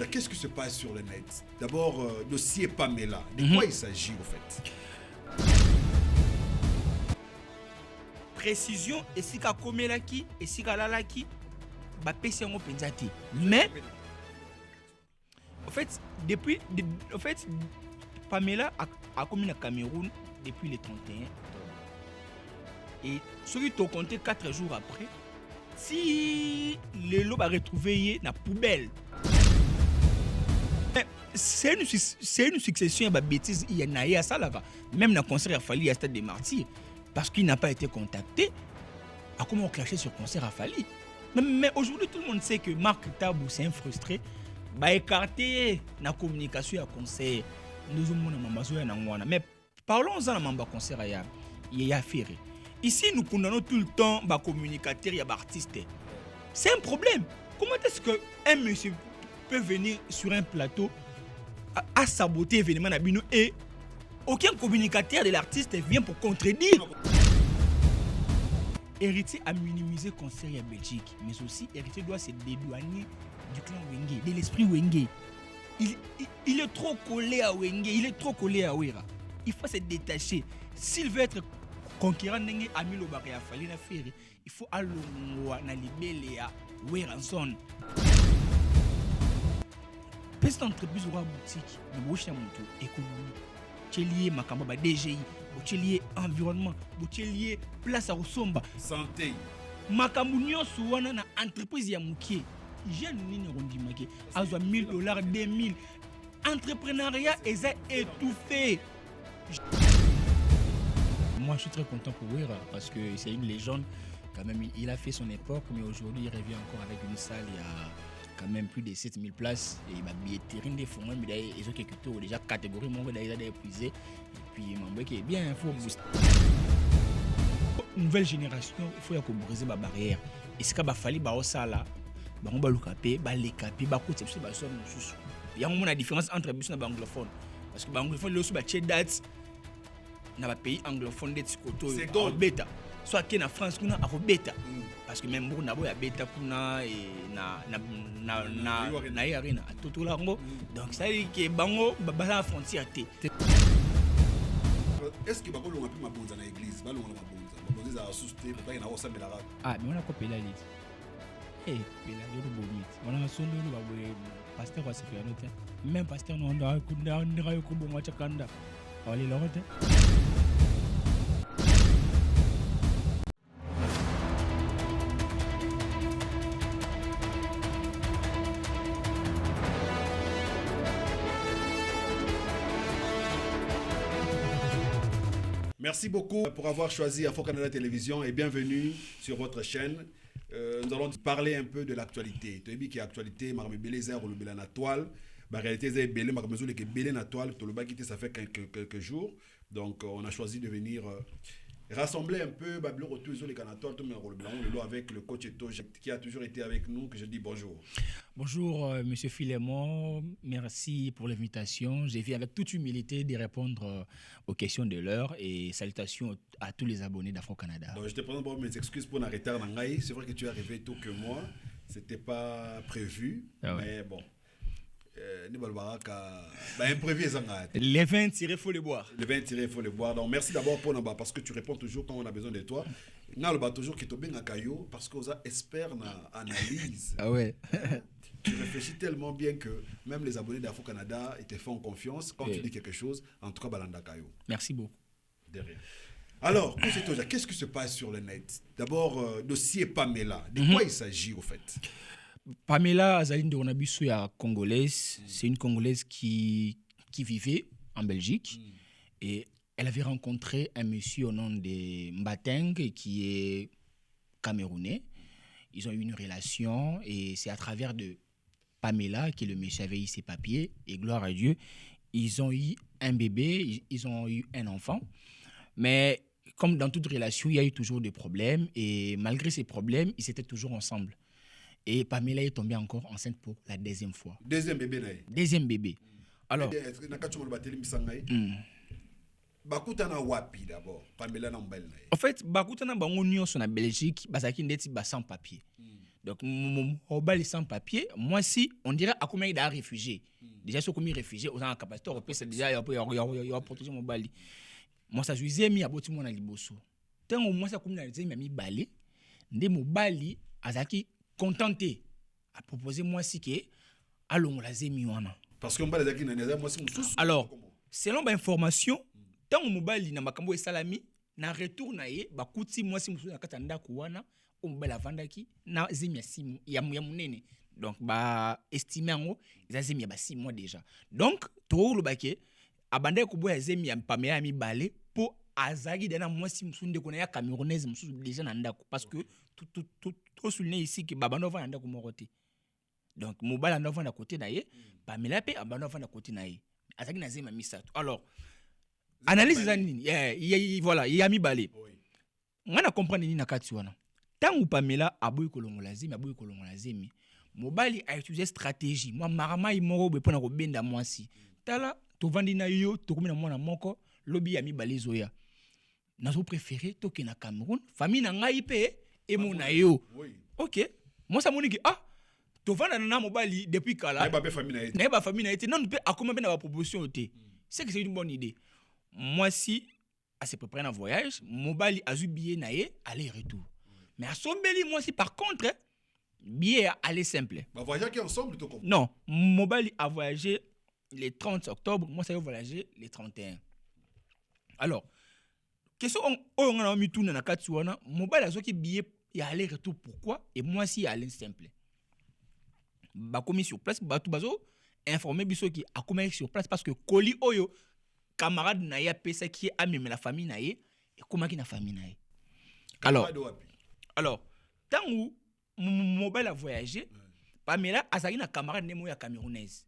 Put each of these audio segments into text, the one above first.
Qu'est-ce qui se passe sur le net? D'abord, dossier Pamela. De quoi il s'agit au fait? Précision, et si ka komelaki, et si ka lalaki, ba pesi yango penza te. Mais, en fait, Pamela a commis le Cameroun depuis le 31 octobre. Et celui qui a compté 4 jours après, si le lot va retrouver la poubelle. C'est une succession de bêtises. Il y a ça là-bas. Même dans le concert, il a fallu à Stade des Martyrs. Parce qu'il n'a pas été contacté. À comment on clashait sur le concert à Fali. Mais aujourd'hui, tout le monde sait que Marc Tabou, c'est un frustré. Bah écarté la communication à concert. Nous avons mais parlons-en à un concert il y a affaire. Ici, nous condamnons tout le temps les communicateurs et les artistes. C'est un problème. Comment est-ce qu'un monsieur peut venir sur un plateau à saboter l'événement Nabino et aucun communicateur de l'artiste vient pour contredire? Héritier a minimisé le concert en Belgique, mais aussi Héritier doit se dédouaner du clan Wenge, de l'esprit Wenge. Il est trop collé à Wenge, il est trop collé à Wera. Il faut se détacher. S'il veut être conquérant Nenge Amilo Bakaya Fali na Ferry, il faut aller na libele à Weranson. Petite entreprise ou boutique, nous cherchons mon économie. Tu es lié Makamba DGI, tu es lié environnement, tu es lié place à Osomba. Santé. Makambu nyonso wana na entreprise ya mukie. Jeune nini rondimake. Azwa $1000, 2000. Entrepreneuriat est étouffé. Moi, je suis très content pour Wera parce que c'est une légende. Quand même, il a fait son époque, mais aujourd'hui, il revient encore avec une salle. Il y a quand même plus de 7000 places. Et il m'a billetterie des fonds, mais ils ont quelques déjà catégorie, mon gars, il a épuisé. Et puis, mon qui est bien, il faut booster. Nouvelle génération, il faut briser ma barrière. Et ce qu'il a fallu, ça là, on va le caper, les caper, il y a une différence entre les anglophones. Parce que les anglophones, ils ont dates dans les pays anglophones, c'est donc bêta. Soit qu'il y a en France, il y a bêta. Parce que même si il y a bêta, il y a arena. Donc, ça veut dire que les gens frontière. Est-ce que vous avez dans l'église? Ah, mais on a copié la liste. Eh, on a son pasteur va se faire noter. Même pasteur, on a un coup de chakanda. Allez, le rete. Merci beaucoup pour avoir choisi Afro Canada Télévision et bienvenue sur votre chaîne. Nous allons parler un peu de l'actualité. Tu as dit qu'il y a l'actualité, la toile. La réalité, c'est que la toile, ça fait quelques jours. Donc, on a choisi de venir rassembler un peu avec le coach Eto qui a toujours été avec nous, que je dis bonjour. Bonjour, monsieur Philémon. Merci pour l'invitation. J'ai vu avec toute humilité de répondre aux questions de l'heure et salutations à tous les abonnés d'Afro-Canada. Donc, je te présente mes excuses pour un retard. C'est vrai que tu es arrivé tôt que moi. Ce n'était pas prévu, mais bon. Les vins tirés, il faut les boire. Les vins tirés, il faut les boire. Donc, merci d'abord pour nous, parce que tu réponds toujours quand on a besoin de toi. Nous avons toujours qui bien à caillou parce qu'on a expert dans l'analyse. Ah ouais. Tu réfléchis tellement bien que même les abonnés d'Afro-Canada te font confiance quand tu dis quelque chose. En tout cas, Balanda Caillou. Merci beaucoup. Derrière. Alors, qu'est-ce qui se passe sur le net? D'abord, dossier Pamela. De quoi il s'agit au fait? Pamela Azaline de Ronabiso congolaise, c'est une Congolaise qui vivait en Belgique et elle avait rencontré un monsieur au nom de Mbateng qui est camerounais. Ils ont eu une relation et c'est à travers de Pamela que le monsieur avait eu ses papiers et gloire à Dieu, ils ont eu un bébé, ils ont eu un enfant. Mais comme dans toute relation, il y a eu toujours des problèmes et malgré ces problèmes, ils étaient toujours ensemble. Et Pamela est tombée encore enceinte pour la deuxième fois. Deuxième bébé, naï. Deuxième bébé. Alors. Bakutana wapi d'abord. Pamela Nambel. En fait, Bakutana bango nyonso na Belgique, basaki ndeti ba sans papier. Donc, mobali sans papier, moi si, on dirait à combien il a réfugié. Déjà, sur combien réfugié, aux gens capacité européenne, c'est déjà, il y a protéger mobali. Moi, ça, je disais, mis à bout de monde à Liboso. Tant au moins, ça, comme il a mis balé, des mobali, azaki, contenté, à proposer moi si que, allons, la zémiwana. Parce qu'on va les acquis, moi si mon sous. Alors, selon l'information, tant au mobali, na makambo et salami, na retour na ye, ba kuti moi si mon na katanda kuwana, au mobile avandaki, na zemi ya munene. Donc, ba estimé en haut, ils ont zemi ya 6 mois déjà. Donc, tout le baquet, abandé kubo ya zemi ya pamela mi balé, pour azagi dana moi si mon de connaît ya camerounaise, mon déjà nandako. Parce que tout souligné ici que babano va nandako moroté. Donc, mobile en avant à côté na ye, pamela pe abandon avant à côté na ye. Azagi na zemi ya misato. Alors, analyse zani, voilà, il y a mi balé. On a compris ni nakati wana. Tant ou Pamela aboui kolongola zemi, aboui kolongola zemi. Mobali a utilisé stratégie. Moi marama imoro be pona ko benda mwasi. Tala to vandi na yo, to komina mwana moko, lobi ya mi balé zoya. Nazo préféré to ke na Cameroun, famille na ngai pe e mona yo. OK. Moi ça moni que to vanda na mobali depuis kala. Na ba famille na été. Na ba famille na été. Non pe akoma be na ba proposition té. C'est que c'est une bonne idée. Moi si à se préparer un voyage, mobali a eu billet naé aller-retour. Mais à Sombeli, moi si par contre, billet aller simple. Va voyager ensemble plutôt comme. Non, mobali a voyagé le 30 octobre, moi ça a voyagé le 31. Alors, question on a mis tout dans la katsuana, mobali a qui billet y aller-retour pourquoi et moi si aller simple. Ba commis sur place, ba tout bazo informer biso qui a commis sur place parce que Koli Oyo camarade na ya pesa qui a même la famille na ye et comment qui na famille na ye. Alors tant où mobile a voyagé Pamela azali na camarade nemo ya camerounaise.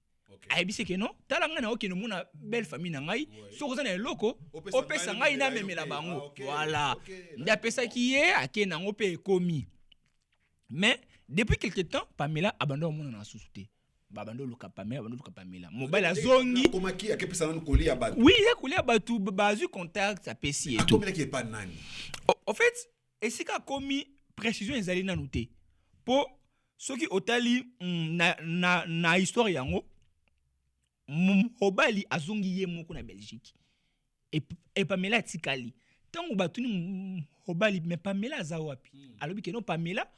A ebise que non talanga na okeno mona belle famille na ngai so kozana eloko opesa ngai na même la bango. Voilà. Nda pesa qui ye akena ngope komi. Mais depuis quelque temps Pamela abandonne mona na souté. Babando luka Pamela mobile azongi comment qui a que pesa na colis à batu. Oui, il a collé à batu bazu contact ça pesi et tout. Comme qui est pas nani. En fait, et c'est qu'a commis précision ezali na noté. Pour ceux qui otali na histoire yango mobali azongi ye moko na Belgique. Et Pamela tikali. Tant batu ni mobali mais Pamela za wapi. Alobi que non Pamela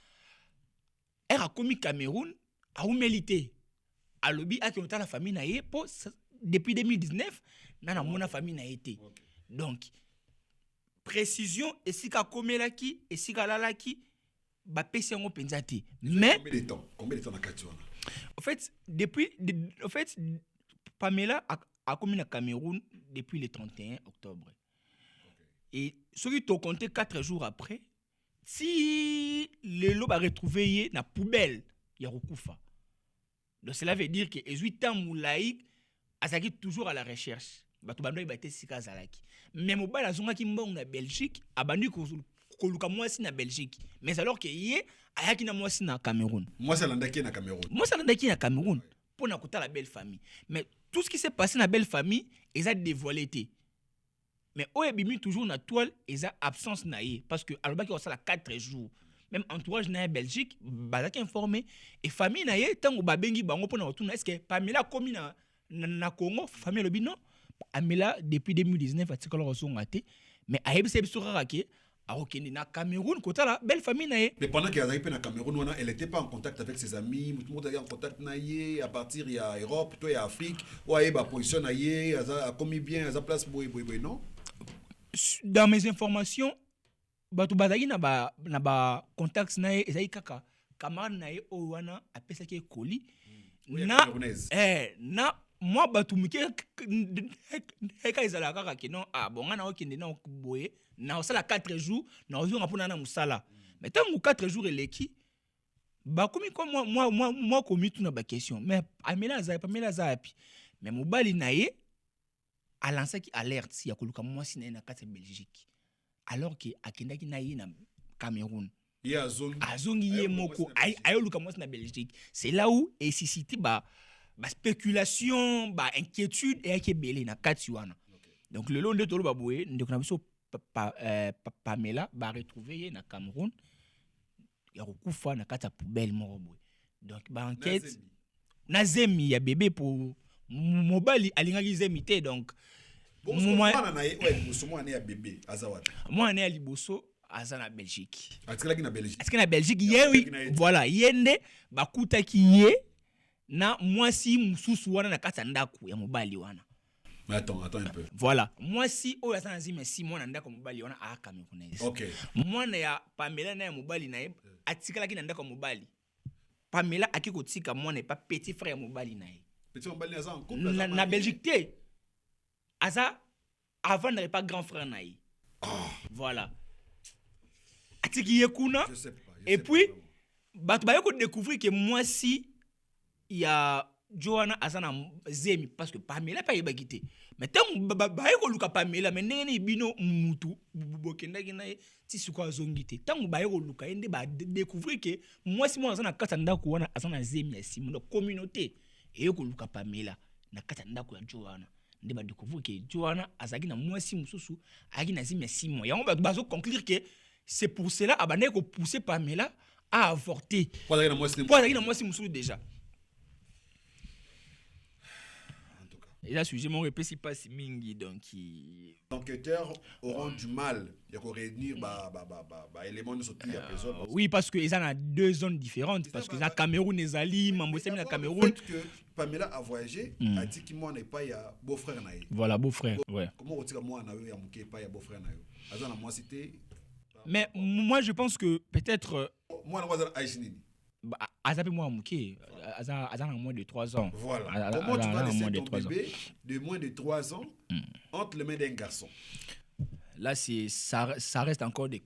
elle a commis Cameroun a humilité. Alobi a qui la famille na ye pour depuis 2019 nana mona famille na été. Donc précision et si ka komela ki et si ka lala ki ba pesi ngo penzati. Mais combien de temps na katsuana? En fait Pamela a commis na Cameroun depuis le 31 octobre. Et celui qui compté 4 jours après si le lob a retrouvé na poubelle ya Rokufa. Donc cela veut dire que 18 ans moulaï azaki toujours à la recherche. Bato bando ba sika zalaki. Mais mobile azonga ki mbongo na Belgique abandi ko luka mwasi na Belgique. Mais alors que yé ayaki na mwasi na Cameroun. Moi ça landaki na Cameroun. Moi ça landaki na Cameroun pour na kota la belle famille. Mais tout ce qui s'est passé na belle famille, ils a dévoilé été. Mais Oyebimi toujours na toile, ils a absence na yé parce que alobaki ça la 4 jours. Même entourage na Belgique bazaki informé et famille na ye tango babengi bango pona otuna est-ce que Pamela komi na Congo famille lobi non Pamela depuis 2019 atikala resonga te mais ayebise biso kaka ke akokende na Cameroun kota la belle famille na ye. Mais pendant qu'elle arrivait na Cameroun elle était pas en contact avec ses amis, tout le monde était en contact na ye à partir il y a Europe toi il y a Afrique ouais ba position na ye a commis bien à sa place boy non. Dans mes informations bato bazaki na ba contacts na ye ezali kaka camarade na ye o wana apesa ki Koli na moi bato mike eka ezala kaka ke non bonga na okende na boye na osala 4 jours na ozonga pona na musala mais tango 4 jours eleki ba komi ko moi komi tuna ba question mais Pamela za api mais mobali na ye a lancé qui alerte si ya koluka mwasi na na kati Belgique. Alors que akendaki na ye na Cameroun. Azongi ye moko ayoluka mwasi na Belgique. C'est là où est suscité ba spéculation, ba inquiétude et ake belé na kati wana. Donc le long de tolo ba boye ndeko na biso Pamela ba retrouver ye na Cameroun ya kokufa na kati ya poubelle moko boye. Donc ba enquête na zemi ya bébé pour mobali alingaki zemi te donc mwana na ye liboso mwana ya bébé azawata mwana ya liboso aza na Belgique. atikaki na Belgique. Atikaki na Belgique yewi voilà yende bakutaki ye na mwasi mususu wana na kati ya ndako ya mobali wana. Mais attends un peu. Voilà. Moi si oyo aza na zimi si mwana ndako mobali wana akamekunaiza. OK. Mwana ya Pamela na ya mobali na ye atikalaki na ndako mobali. Pamela akikotika mwana e pas petit frère ya mobali na ye. Petit mobali aza en couple na Belgique te. Aza avant n'avait pas grand frère na ye. Voilà. Atiki ye kuna. Je sais pas. Et puis bato ba yoko découvrir que moi si ya Joanna azana zemi parce que Pamela pa yeba kité. Mais tant ba yoko luka Pamela mais ndenge bino mutu bokendaki na ti suko azongi te. Tant ba yoko luka ende ba découvrir que moi si moi azana kata ndako wana azana zemi ya simu na communauté et yoko luka Pamela na kata ndako ya Joanna. Nde ba découvrir que Joanna azaki na moi si mususu aki na zemi ya simu. Ya on ba conclure que c'est pour cela abane ko pousser Pamela à avorter. Quoi azaki na moi si mususu déjà. Et là, sujet mon répète, c'est pas si mingi donc. Les enquêteurs auront du mal de réunir éléments de sortie à présent. Oui, parce qu'ils ont deux zones différentes. Parce que la Cameroun et Zali, Mambossem la Cameroun. Le fait que Pamela a voyagé, a dit qu'il moi n'est pas ya beau-frère naïe. Voilà, beau-frère. Ouais. Comment on dit que moi naïe ya mouké pas ya beau-frère naïe. Azana moi cité. Mais moi je pense que peut-être. Moi na wazana aïchinini. Azape moi mouké. Azana moins de 3 ans. Voilà. Comment tu vas laisser ton bébé de moins de 3 ans entre les mains d'un garçon? Là, ça reste encore des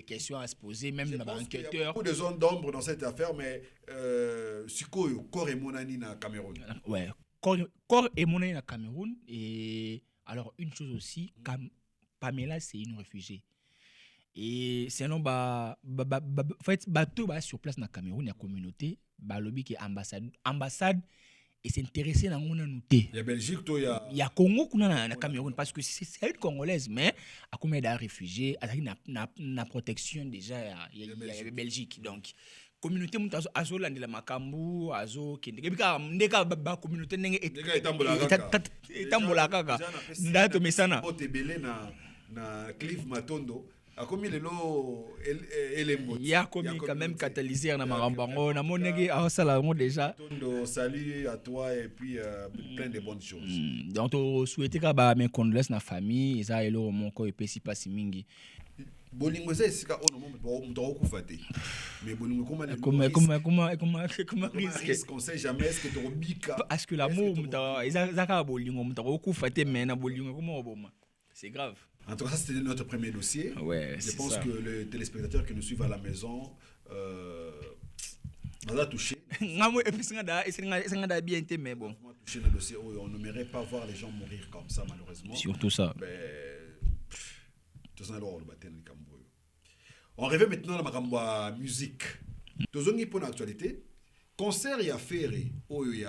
questions à se poser, même dans l'enquêteur. Il y a beaucoup de zones d'ombre dans cette affaire, mais Sukoyo, Kor et Monani na Cameroun. Ouais, Kor et Monani na Cameroun. Et alors, une chose aussi, Pamela, c'est une réfugiée. Et sinon, fait, bateau sur place dans le Cameroun, il y a communauté, lobby qui est ambassade. Et s'intéresser dans mon anouté. Il y a Belgique, il y a Congo qui na Cameroun parce que c'est une congolaise mais à combien de réfugiés, à la protection déjà il y a Belgique donc communauté muta azo landela makambu azo kende bika ndeka ba communauté ndenge etambola kaka ndato mesana otebele na Cliff Matondo. Comme il est là, il y a comme quand même catalyseur na marambango na monegi a sala mo déjà. Salut à toi et puis plein de bonnes choses. Donc to souhaiter ka ba mes condoléances na famille eza elo mon ko epesi pasi mingi. Bolingo za esika ono mo mto okufate. Mais bolingo comment risque on sait jamais est-ce que to bika parce que l'amour mto ezaka bolingo mto okufate mais na bolingo comment oboma. C'est grave. En tout cas, ça c'était notre premier dossier. Ouais, je pense que les téléspectateurs qui nous suivent à la maison on a touché. Bien été, mais bon. Touché le dossier où on n'aimerait pas voir les gens mourir comme ça, malheureusement. Surtout ça. On revient maintenant à la musique. Dans une actualité, concert il y a Ferré, il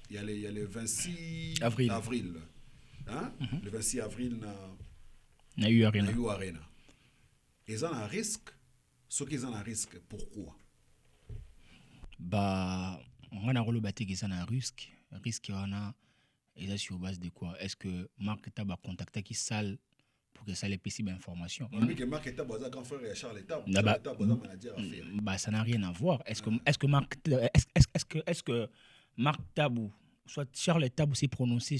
y a le 26 avril. Hein? Le 26 avril na eu arena. Ils ont un risque. Ceux qui ont un risque, pourquoi? On a relevé qu'ils ont un risque. Risque on a et sur base de quoi? Est-ce que Marc Tab a contacté qui salle pour que ça ait possible information? Oui, que Marc Tab a grand frère et Charles Tab. Manager à faire. Ça n'a rien à voir. Est-ce que Marc Tabou soit Charles Tabou s'est prononcé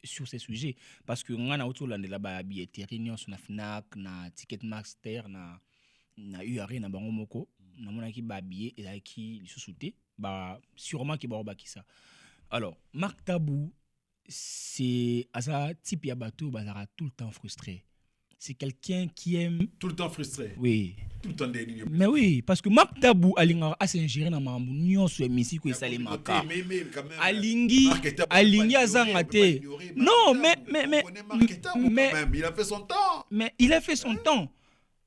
sur ces sujets parce que on a autour de la billetterie na Fnac na Ticketmaster na URI na bango moko na mona ki ba billet et qui li sous-souté sûrement ki ba robaki ça. Alors Marc Tabou c'est asa type ya bateau bazara tout le temps frustré. C'est quelqu'un qui aime tout le temps frustré. Oui. Tout le temps dénigré. Mais oui, parce que Marc Tabou alinga a s'ingérer na mambu nyonso ya misiko esale maka. Alingi azangate. Non, mais il a fait son temps. Mais il a fait son temps.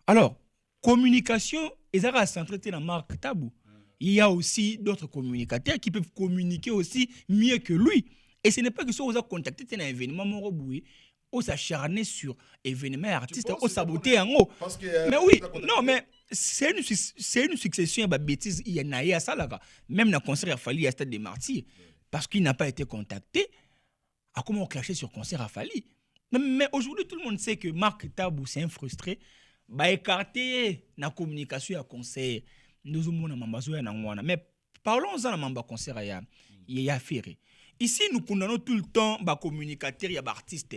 Alors, communication ezara centré na Marc Tabou. Il y a aussi d'autres communicateurs qui peuvent communiquer aussi mieux que lui. Et ce n'est pas que si vous avez contacté un événement moroboué, on s'acharner sur événement artiste, on saboter en haut. Mais oui, non, mais c'est une succession de bêtises. Il y en a ça là. Même dans le concert, il a fallu à Stade des Martyrs. Parce qu'il n'a pas été contacté. À comment on clashait sur concert a fallu. Mais aujourd'hui, tout le monde sait que Marc Tabou, c'est un frustré. Bah, écarté la communication à concert. Nous avons un mais parlons-en de la concert. Il y a ferré. Ici, nous condamnons tout le temps les communicateurs et les artistes.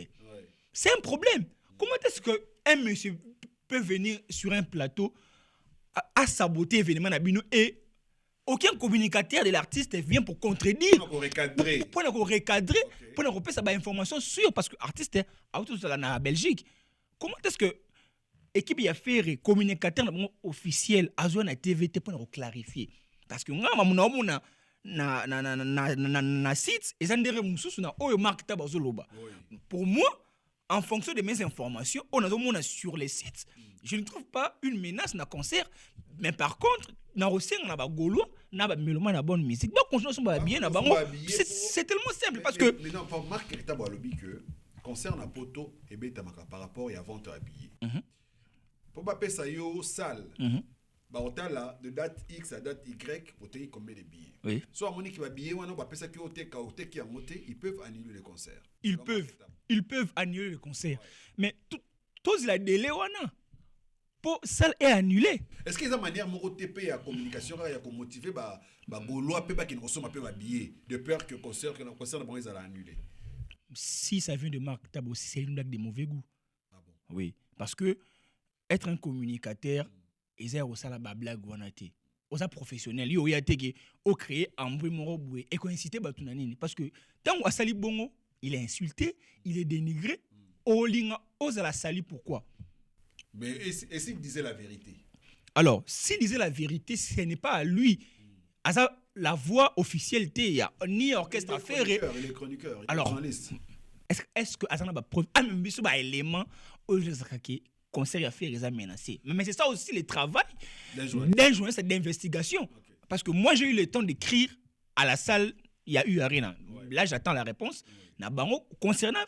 C'est un problème. Comment est-ce qu'un monsieur peut venir sur un plateau à saboter l'événement et aucun communicateur de l'artiste vient pour contredire, pour recadrer, pour recadrer, pour repérer sa information sûre parce que l'artiste est en Belgique. Comment est-ce que l'équipe a fait communicateur officiel à la TVT pour clarifier? Parce que moi, na site et ça na oyo marque tabazoloba. Pour moi, en fonction de mes informations, on a sur les sites, je ne trouve pas une menace na concert, mais par contre, na aussi na ba gaulois, na ba mélomane na bonne musique. Ba continuer son ba bien na bango. C'est tellement simple parce que mais non, pas marque tabo lobby que concerne poto et beta par rapport à vente habillé. Pour pas payer ça yo salle. Bah, là, de date X à date Y, pour te combien de billets. Oui. Soit mon qui va billet, ou non, bah, ça qui a monté, ils peuvent annuler le concert. Ils peuvent annuler le concert. Ouais. Mais tous la délai, pour ça est annulé. Est-ce qu'il y a une manière de TP à communication, à motiver, bah, Gaulois, qui ne consomme pas billet, de peur que le concert, ils allaient annuler? Si ça vient de Marc Tabou, c'est une blague de mauvais goût. Ah bon? Oui. Parce que être un communicateur, ils ont aussi la blague wanate. Aux professionnels, ils ont créé un bruit moroboué et coïncité batunanini parce que tant que Asali Bongo, il est insulté, il est dénigré, Olinga ose la sali pourquoi? Mais et s'il disait la vérité? Alors, s'il disait la vérité, ce n'est pas à lui. À ça, la voix officielle, il y a ni orchestre à faire. Il est chroniqueur, il est journaliste. Est-ce que Azana a preuve? Ah, mais il y a un élément où je sais conseil à faire les menacés. Mais c'est ça aussi le travail d'un journaliste d'investigation. Okay. Parce que moi, j'ai eu le temps d'écrire à la salle, il y a eu Arena. Ouais. Là, j'attends la réponse. Ouais. Concernant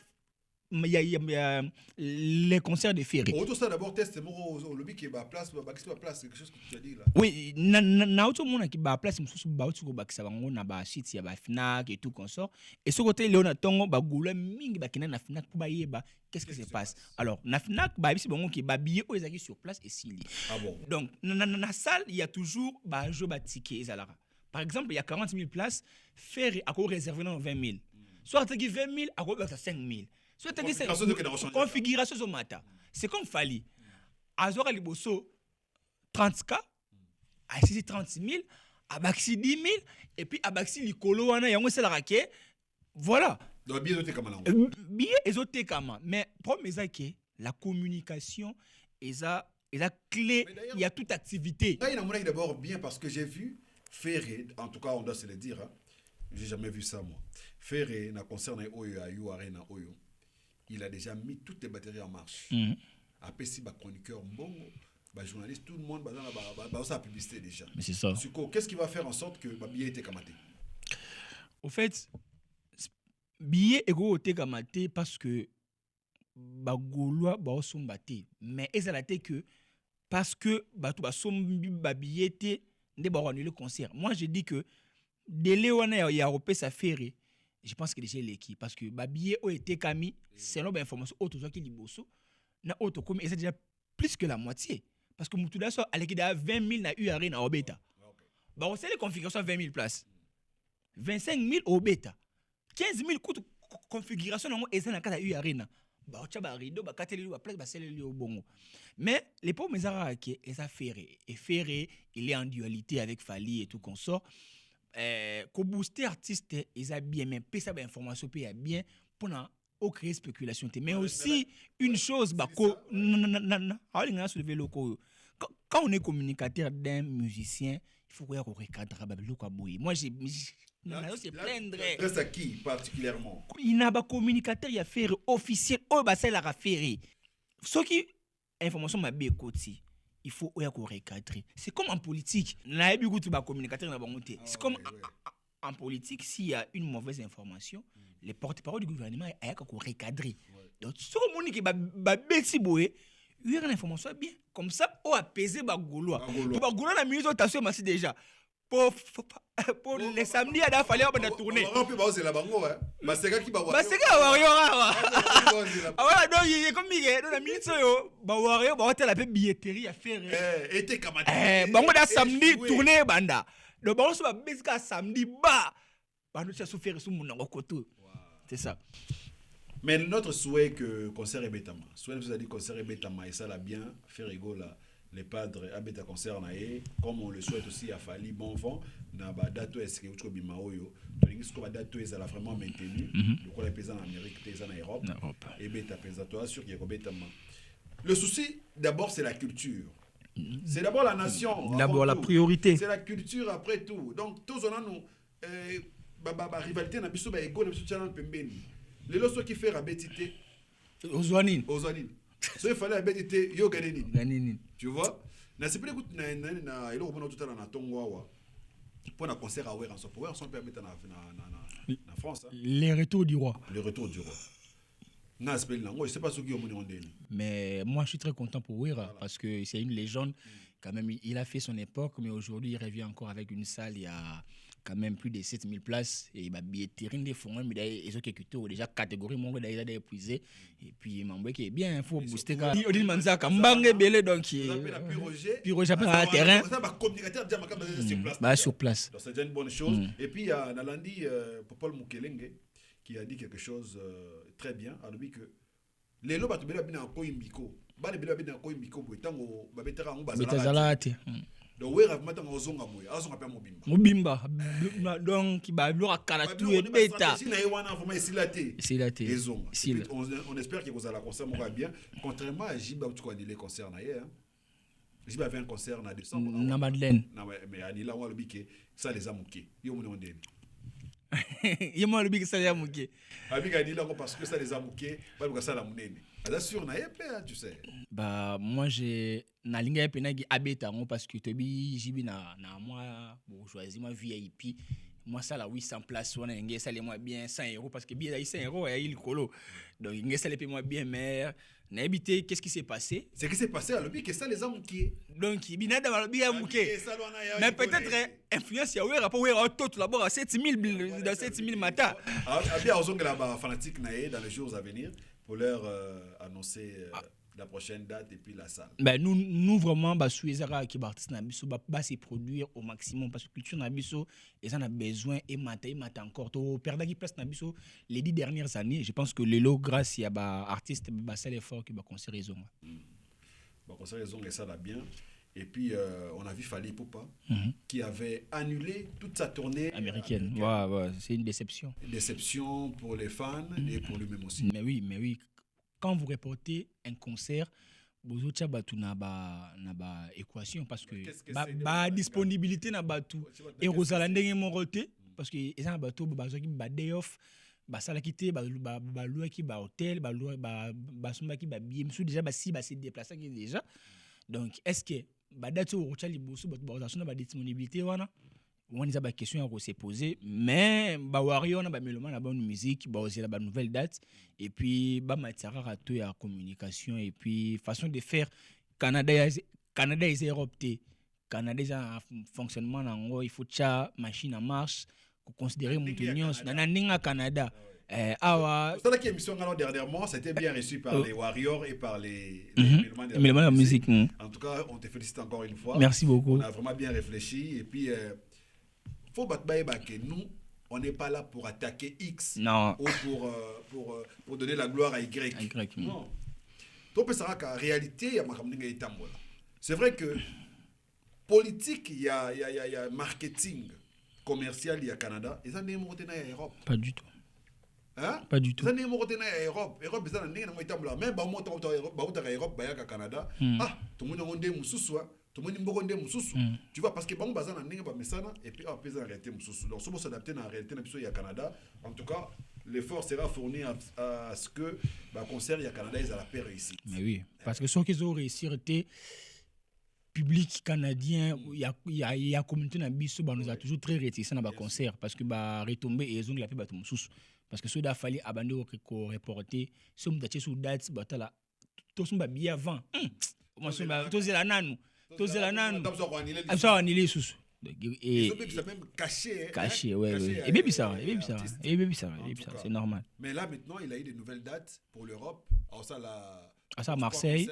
les concerts de Ferré. Auto ça d'abord test au lobby qui est à place, quelque chose que tu as dit là. Oui, na auto monde qui ba place mususu ba auto ko bakisa bango na ba shit ya ba Fnac et tout consort. Et ce côté Léona Tongo ba goula mingi ba kina na Fnac pour ba yeba qu'est-ce qui se passe. Alors na Fnac ba bisi bango qui ba billet aux aki sur place et s'ili. Ah bon. Donc na salle, il y a toujours ba jo ba ticket ezalara. Par exemple, il y a 40 000 places, Ferré a ko réservé dans 20 000. Soit tu 20 000 a ko ba 5 000. Configuration de matin. C'est comme Fali. Azora Liboso, 30K, à 30 000, à Baxi 10 000, et puis à Baxi Likolo, c'est la raquette. Voilà. Donc, bien ézoté bien ézoté comme mais le problème est que la communication est la clé. Il y a toute activité. Là, il y a d'abord bien parce que j'ai vu Ferré, en tout cas, on doit se le dire. Hein, j'ai jamais vu ça, moi. Ferré, na concerne Oyo, Ayu, Arena, Oyo. Il a déjà mis toutes les batteries en marche. Après, si chroniqueur, journaliste, tout le monde va sa publicité déjà. Mais c'est ça. Qu'est-ce qui va faire en sorte que le billet était kamaté? Au fait, billet est kamaté parce que Gaulois sont battés. Mais ils ont que parce que billet était le concert. Moi, je dis que délai où il y a Europé, ça fait. Je pense que déjà l'équipe parce que billet a été kami selon l'information autre qui liboso na auto comme c'est déjà plus que la moitié parce que mutuda so aleki da 20 000 na URI na obeta. Bah on sait les configurations 20 000 places. 25 000 obeta. 15 000 coûte configuration na eza na kata URI na. Bah o tchaba rideau ba kateli ba place ba sele au bongo. Mais les pauvres mesara qui est Ferré et Ferré il est en dualité avec Fali et tout consort. Ko booster artiste ils a bien mais pesa ba information pe bien pour na créer spéculation mais aussi une chose quand on est communicateur d'un musicien il faut qu'on recadre moi j'ai c'est plaindre reste à qui particulièrement il n'a pas communicateur il a fait officiel au bassin la raféré ce qui information m'a bien côté il faut qu'on recadre c'est comme en politique na beaucoup de communicateur na bango té c'est comme en politique s'il y a une mauvaise information les porte-parole du gouvernement a qu'à recadrer donc ce que moni qui ba beti boé il y a une information bien comme ça on apaiser bagolo bagolo na minute t'as massi déjà pour les samedis à la fallait on a tourné on peut baser la bango baseka ki ba wario ah donc il est comme il dans la minute yo ba wario ba hôtel la billetterie à faire était kamati bango da samedi tourner banda donc bango so ba besika samedi ba nous ça souffrir sur mon koto c'est ça. Mais notre souhait que concert Ebetama, souhait vous a dit concert Ebetama et ça l'a bien fait rigoler les padres Abeta concert naé comme on le souhaite aussi à Fali bon vent na ba date est-ce que tu bima oyo to lingi ko ba date est la vraiment maintenu le quoi les paysans en Amérique paysans en Europe Ebeta paysan toi sûr qu'il y a Ebetama. Le souci d'abord c'est la culture. C'est d'abord la nation, d'abord la priorité. C'est la culture après tout. Donc tous on a nous rivalité na biso ba ego na biso channel pembeni. Les lois qui fait rabetité aux anines. So il fallait rabetité yo ganeni. Tu vois? Na c'est plus écoute na ilo ko tout na tongwa pour un concert à Ouer en pour on permettre na France. Les retours du roi. Le retour du roi. Na c'est là, moi je sais pas ce qui on mais moi je suis très content pour Ouer parce que c'est une légende quand même il a fait son époque mais aujourd'hui il revient encore avec une salle il y a quand même plus de 7000 places et bah billetterie des fonds mais ils ont quelque déjà catégorie mon gars déjà épuisé et puis m'embrouille qui est bien il faut booster quand il dit manzaka mbange belé donc puis Roger à terrain ça va communicateur déjà sur place sur place donc c'est déjà une bonne chose et puis il y a Nalandi Paul Mukelenge qui a dit quelque chose très bien a dit que les lois tu bela bina ko imbiko ba ne bela bina ko imbiko bo tango ba betara ngo bazala donc oui maintenant ozonga moyo azonga pe mobimba donc ba lora kala tout et beta si na wana vraiment silaté ezonga on espère que vous allez concert moi bien contrairement à Jiba tu connais les concerts na hier Jiba avait un concert na décembre na Madeleine mais anila on le biké ça les a moqué yo mon ndeni il m'a le ça les moqué avec anila parce que ça les a moqué pas que ça la munene c'est sûr na épée tu sais bah moi j'ai na linga épée na abeta parce que tobi jibi na moi bon choisir moi VIP moi ça la 800 places on a ngé ça les moi bien 100 € parce que bien 100 € il colo donc ngé ça les paye moi bien mais na habité qu'est-ce qui s'est passé ce qui s'est passé à l'objet que ça les a moqué donc il bina dans l'objet a moqué mais peut-être influence ya rapport tout là-bas 7000 dans 7000 matin bien aux ongles là fanatique naé dans les jours à venir pour leur annoncer la prochaine date et puis la salle. Ben nous vraiment bah souhaitera qui artiste na biso ba se produire au maximum parce que culture na biso ils en a besoin et matin encore to perdre qui place na biso les 10 dernières années je pense que Lelo grâce à ba artiste ba ça l'effort qui ba concert raison. Ba concert raison et ça va bien. Et puis on a vu Fally Ipupa qui avait annulé toute sa tournée américaine. Ouais, c'est une déception. Une déception pour les fans et pour lui-même aussi. Mais oui. Quand vous reportez un concert, vous avez une équation parce que la disponibilité n'a pas tout. Et vous allez en monter parce que les gens ont day off, ça la quitter, louer qui hôtel, louer qui billet, déjà si c'est déplacé déjà. Donc est-ce que date où vous avez disponibilité on a des questions à se poser mais on a la bonne musique la nouvelle date et puis matière à tout à communication et puis façon de faire Canada et Europe Canada en fonctionnement il faut que machine en marche pour considérer mon union na Canada c'est qui émission dernièrement c'était bien reçu par les Warriors et par les de la musique. En tout cas on te félicite encore une fois. Merci beaucoup. On a vraiment bien réfléchi et puis faut que nous on n'est pas là pour attaquer X ou pour donner la gloire à Y. Non. Donc ça en réalité c'est vrai que politique il y a marketing commercial il y a Canada et ça n'est pas Europe. Pas du tout. Hein? Pas du tout. Ça n'est pas Europe. Europe ça n'est pas même ba moto Europe ba ya Canada. Ah tout le monde est mususu. Tout le monde est mususu. Tu vois parce que bon bazan na ninga ba mesana et puis après ça arrêter mususu. Donc si s'adapter à la réalité na biso ya Canada, en tout cas l'effort sera fourni à ce que ba concert ya Canada ils a la paix réussite. Mais oui, parce que ceux qui ont réussi était public canadien il y a communauté na biso nous a toujours très réticents dans ba concert parce que ba retomber et ils ont la paix ba mususu parce que ceux da fallait abandonner au reporter, si on date sous date batala tosomba billet avant tozela nanu annulé sous et ça même caché et bien ça c'est normal. Mais là maintenant il a eu de nouvelles dates pour l'Europe à Marseille,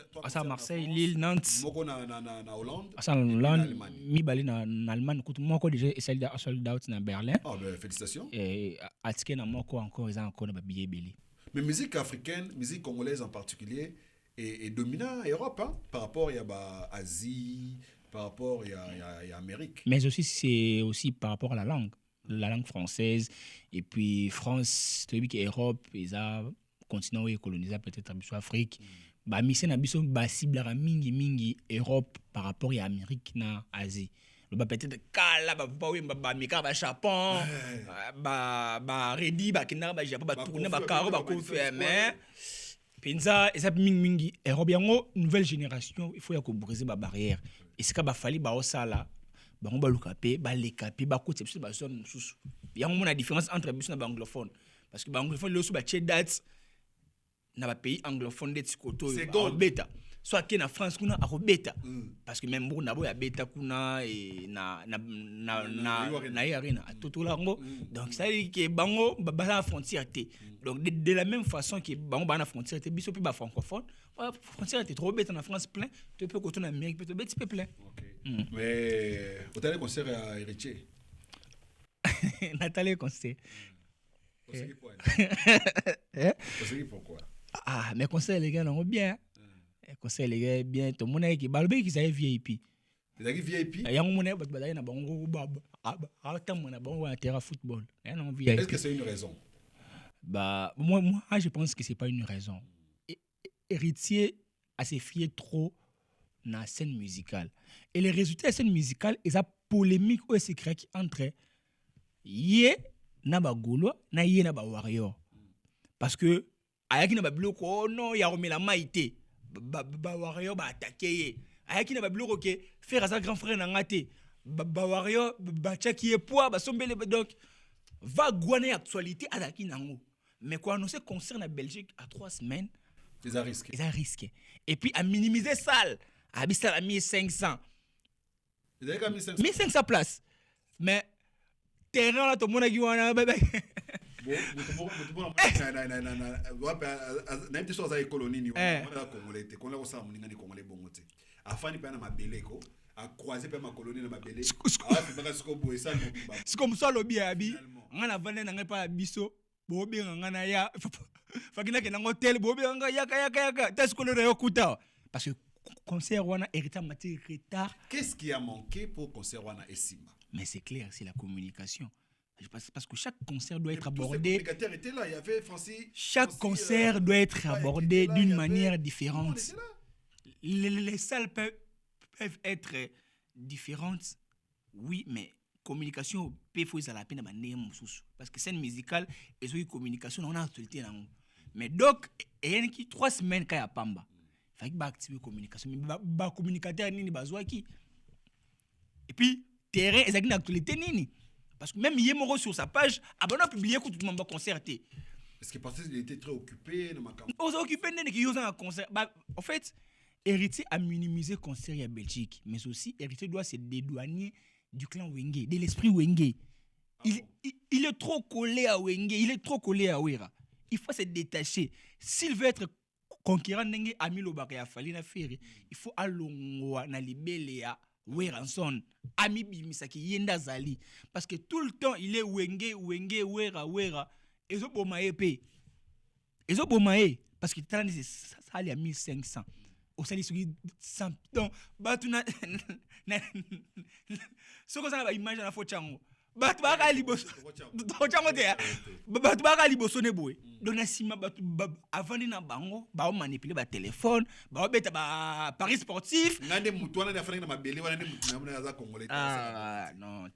Lille, Nantes, na Hollande, à Hollande, mi-balé en Allemagne, moi déjà sold out na Berlin. Ah ben félicitations. Et à Tiken na moi encore ils ont encore na billet belé. Mais musique africaine, musique congolaise en particulier est dominant en Europe hein, par rapport à Asie, par rapport à Amérique. Mais aussi c'est aussi par rapport à la langue française et puis France, tu vois que Europe ils a continent où colonisé peut-être à Afrique. Bah mission na biso ba cible ra mingi Europe par rapport à Amérique na Asie. Le ba peut-être kala ba mika ba Japon ba ready ba kina ba Japon ba tourner ba caro ba confirmer. Penza eza mingi Europe yango nouvelle génération il faut ya ko briser ba barrière. Et c'est ka ba fali ba osala ba on ba lukape ba lekape ba côté ba zone sous. Yango mona différence entre biso na ba anglophone parce que ba anglophone le sous ba dates na ba pays anglophone de tikoto beta soit que na France kuna a beta parce que même pour na bo ya beta kuna et na arena totola ngo donc ça dit que bango ba la frontière té donc de la même façon que bango ba na frontière té biso pe ba francophone frontière té trop beta na France plein tu peux côté en Amérique peut beta peu plein. Mais au dernier concert à Héritier Nathalie concert pourquoi ah mais conseil les gars non bien conseil les gars bien tout monde qui balbe qui ça VIP les VIP ya mon ba ba na bango ba tam na bango à terrain football non VIP. Est-ce que c'est une raison? Bah moi je pense que c'est pas une raison. Héritier a se fié trop na scène musicale et les résultats de scène musicale ils a polémique ou secret entre yé na ba golo na yé na ba warrior parce que ayaki na ba biloko non ya romela maité ba warrior ba attaquer ayaki na ba biloko ke faire sa grand frère na ngate ba warrior ba tchaki poids ba sombele donc va gouaner actualité adaki nango mais quoi annoncer concert na Belgique à 3 semaines ils a risqué et puis à minimiser salle à bisala 1500 ils avaient 1500 places mais terrain là tout le monde qui wana bébé nayebi so aza ekolo nini wana congolais te kona kosala moninga ni congolais bongo te afani mpe na mabele ko acroise mpe makoloni na mabele afibaka siko boye sali mobimba siko moso alobi abi nga na vande na ngai pa biso bobenga nga na ya fakina ke nango tel bobenga nga yaka ta siko le yo kuta parce que concert wana hérita matière retard. Qu'est-ce qui a manqué pour concert wana esima? Mais c'est clair, c'est la communication. Parce que chaque concert doit être abordé. Étaient là. Il y avait Francis, chaque concert doit être abordé d'une manière différente. Les salles peuvent être différentes, oui, mais communication peut faire la peine parce que scène musicale et une communication on a actualité mais donc il y a 3 semaines quand il y a pamba il faut activer communication mais ba communicateur nini bazwaki et puis terrain ezaki na actualité nini parce que même Yemoro sur sa page abonné publier que tout le monde va concerter parce que parce qu'il était très occupé dans ma campagne occupé nene qui yoza un concert en fait Héritier a minimisé concert à Belgique mais aussi Héritier doit se dédouaner du clan Wenge, de l'esprit Wenge. Il est trop collé à Wenge, il est trop collé à Wera. Il faut se détacher. S'il veut être conquérant Nenge Amilo Bakaya Falina Ferry, il faut alongwa na libelea Weranson, Ami Bimisaki Yenda Zali parce que tout le temps il est Wenge Wera ezo bomae pe. Ezo bomae parce que tant c'est ça à 1500. Au sein de 100 donc batuna ce que ça va imaginer la photo chango batu baka liboso to chango te batu baka liboso ne boy donc na sima batu avant na bango ba manipuler ba téléphone ba beta ba paris sportif ngande mutu wana na fana na mabele wana ne mutu na za congolais non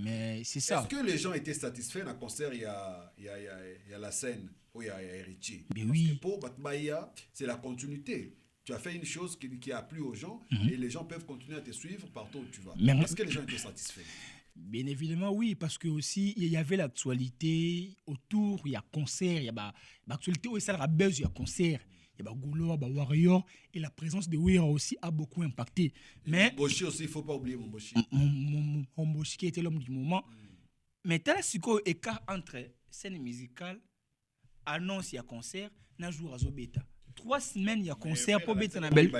mais c'est ça. Est-ce que les gens étaient satisfaits na concert il y a la scène où il y a Héritier? Mais oui, pour Batbaïa c'est la continuité. Tu as fait une chose qui a plu aux gens et les gens peuvent continuer à te suivre partout où tu vas. Est-ce que les gens étaient satisfaits? Bien évidemment, oui, parce que aussi il y avait l'actualité autour, il y a concert, il y a l'actualité où il y a buzz, il y a concert, il et Goulo, Warrior, et la présence de Weira aussi a beaucoup impacté. Mais Mboshi aussi, il ne faut pas oublier Mboshi. Mboshi qui était l'homme du moment. Mais tu as un écart entre scène musicale, annonce, il y a concert, un jour à Zobeta. 3 semaines, il y a concert pour Beta Nabel.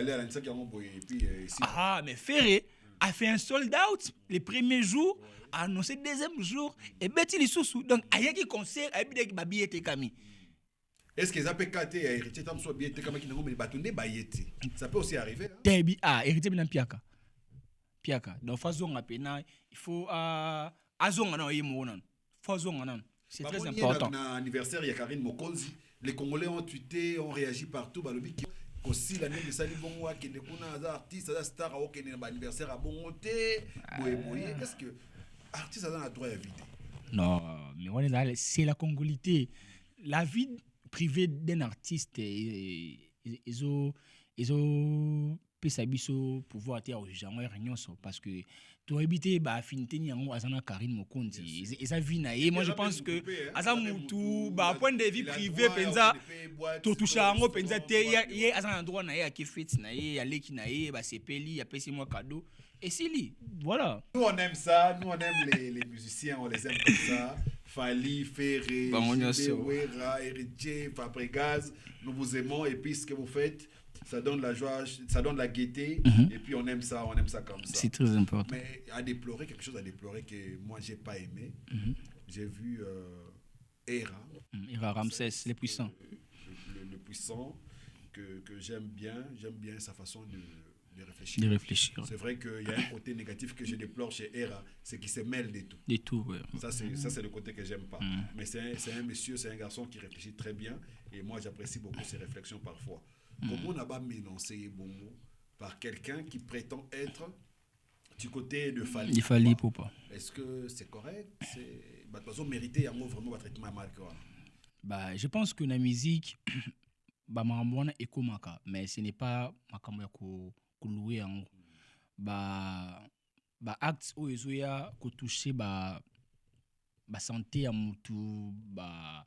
Ah, mais Ferré a fait un sold out les premiers jours, a annoncé le deuxième jour, et Betty les sous. Donc, il y a qui concert, il y a qui babi et Kami. Est-ce que les APKT et héritier tam soit bien comme qui n'ont pas tourné bayeti. Ça peut aussi arriver. Héritier bien Piaka. Piaka. Donc, façon à pena, il faut azon non yimonan. Façon non. C'est très important. Dans l'anniversaire, il y a Karine Mokonzi. Les Congolais ont tweeté, ont réagi partout. Aussi l'année de Sali Bongoa qui est un artiste, un star qui est un anniversaire à Bongote. Qu'est-ce que artiste a droit à vivre? Non, mais c'est la congolité. La vie privée d'un artiste, ils ont pouvoir être au genre parce que tu as habité affinité ni en azana Karine Mokonzi et ça vit naïe. Moi je pense que azamutu point de vie privée penza to toucha ngo penza te y azana droit naïe qui fait naïe ya leki naïe ba sepeli ya pesi moi cadeau et c'est lui voilà. Nous on aime ça, nous on aime les musiciens, on les aime comme ça. Fali, Ferré, Weira, Héritier, Fabregas, nous vous aimons et puis ce que vous faites ça donne la joie, ça donne la gaieté, et puis on aime ça comme ça. C'est très important. Mais à déplorer, quelque chose à déplorer que moi j'ai pas aimé, j'ai vu Hera. Hera Ramsès, les puissants. Le puissant, que j'aime bien sa façon de réfléchir. De réfléchir. C'est vrai qu'il y a un côté négatif que je déplore chez Hera, c'est qu'il se mêle de tout. De tout, ouais. Ça, c'est le côté que j'aime pas. Mais c'est un monsieur, c'est un garçon qui réfléchit très bien, et moi j'apprécie beaucoup ses réflexions parfois. Comment on n'a pas mélangé Bongo par quelqu'un qui prétend être du côté de Fali? Il fallait pour pas. Est-ce que c'est correct? C'est mérité vraiment un traitement mal. Bah, je pense que la musique, bah marambouana ekomaka, mais ce n'est pas makambo ya ko louer en bah acte o ezoya ko toucher bah santé à mutu bah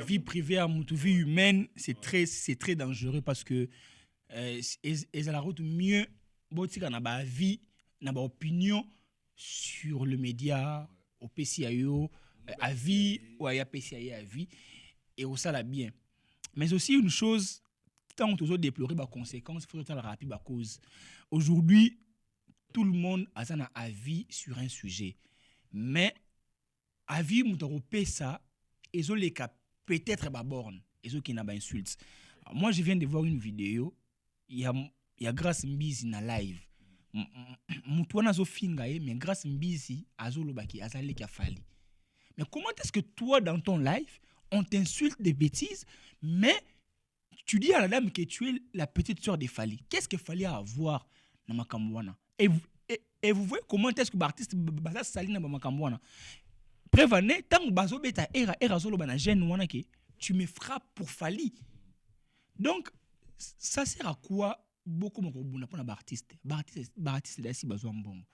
vie privée à mutu, vie humaine, c'est très dangereux parce que la route mieux botika na ba vie na ba opinion sur le média au PCIO à vie ou à PCIO à vie et au ça la bien. Mais aussi une chose tant que toujours déplorer les conséquences, il faut être rapide à cause. Aujourd'hui, tout le monde a un avis sur un sujet. Mais avis moutaropé ça, ils ont les cas peut-être à borne, ils ont qui n'a pas insulte. Moi je viens de voir une vidéo, il y a grâce Mbizi na live. Moutouna zo finga mais grâce Mbizi azolo baki azali ki afali. Mais comment est-ce que toi dans ton live on t'insulte des bêtises mais tu dis à la dame que tu es la petite sœur de Fali. Qu'est-ce que Fali a à voir dans Makamwana? Et vous voyez comment est-ce que l'artiste basa sali na Makamwana? Prévenez, tant que bazo beta era zolo bana jeune wana ke tu me frappes pour Fali. Donc ça sert à quoi beaucoup mon buna pour l'artiste? L'artiste là si bazo mbongo.